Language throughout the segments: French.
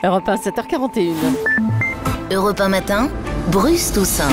Europe 1, 7h41. Europe 1 matin, Bruce Toussaint.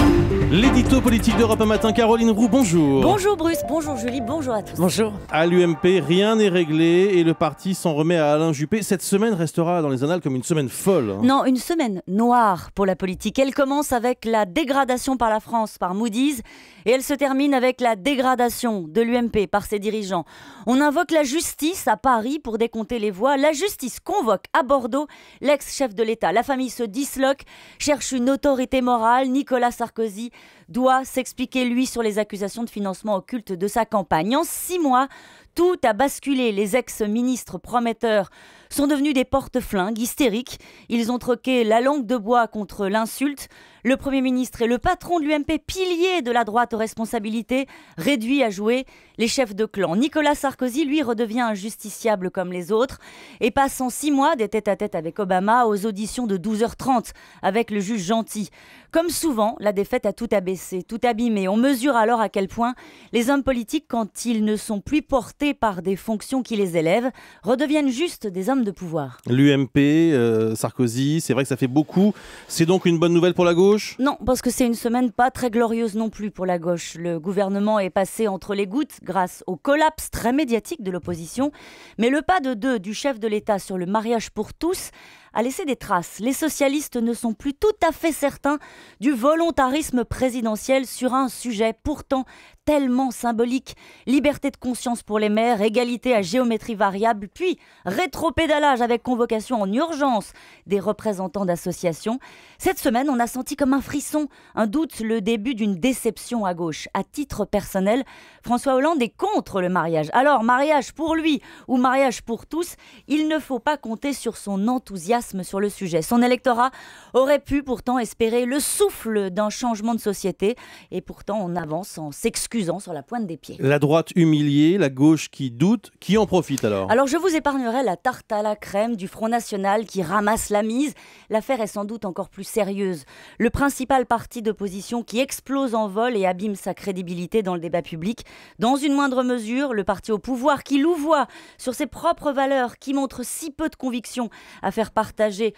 L'édito politique d'Europe 1 matin, Caroline Roux, bonjour. Bonjour Bruce, bonjour Julie, bonjour à tous. Bonjour. À l'UMP, rien n'est réglé et le parti s'en remet à Alain Juppé. Cette semaine restera dans les annales comme une semaine folle. Non, une semaine noire pour la politique. Elle commence avec la dégradation par la France, par Moody's, et elle se termine avec la dégradation de l'UMP par ses dirigeants. On invoque la justice à Paris pour décompter les voix. La justice convoque à Bordeaux l'ex-chef de l'État. La famille se disloque, cherche une autorité morale. Nicolas Sarkozy doit s'expliquer, lui, sur les accusations de financement occulte de sa campagne. En 6 mois, tout a basculé. Les ex-ministres prometteurs sont devenus des porte-flingues hystériques. Ils ont troqué la langue de bois contre l'insulte. Le Premier ministre et le patron de l'UMP, pilier de la droite aux responsabilités, réduit à jouer les chefs de clan. Nicolas Sarkozy, lui, redevient un justiciable comme les autres et passe en 6 mois des tête-à-tête avec Obama aux auditions de 12h30 avec le juge Gentil. Comme souvent, la défaite a tout abaissé, tout abîmé. On mesure alors à quel point les hommes politiques, quand ils ne sont plus portés par des fonctions qui les élèvent, redeviennent juste des hommes de pouvoir. L'UMP, Sarkozy, c'est vrai que ça fait beaucoup. C'est donc une bonne nouvelle pour la gauche ? Non, parce que c'est une semaine pas très glorieuse non plus pour la gauche. Le gouvernement est passé entre les gouttes grâce au collapse très médiatique de l'opposition. Mais le pas de deux du chef de l'État sur le mariage pour tous a laissé des traces. Les socialistes ne sont plus tout à fait certains du volontarisme présidentiel sur un sujet pourtant tellement symbolique. Liberté de conscience pour les maires, égalité à géométrie variable, puis rétropédalage avec convocation en urgence des représentants d'associations. Cette semaine, on a senti comme un frisson, un doute, le début d'une déception à gauche. À titre personnel, François Hollande est contre le mariage. Alors, mariage pour lui ou mariage pour tous, il ne faut pas compter sur son enthousiasme sur le sujet. Son électorat aurait pu pourtant espérer le souffle d'un changement de société et pourtant on avance en s'excusant sur la pointe des pieds. La droite humiliée, la gauche qui doute, qui en profite alors ? Alors je vous épargnerai la tarte à la crème du Front National qui ramasse la mise. L'affaire est sans doute encore plus sérieuse. Le principal parti d'opposition qui explose en vol et abîme sa crédibilité dans le débat public. Dans une moindre mesure, le parti au pouvoir qui louvoie sur ses propres valeurs, qui montre si peu de conviction à faire partager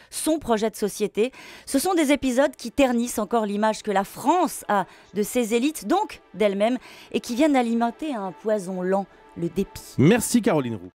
son projet de société. Ce sont des épisodes qui ternissent encore l'image que la France a de ses élites, donc d'elle-même, et qui viennent alimenter un poison lent, le dépit. Merci Caroline Roux.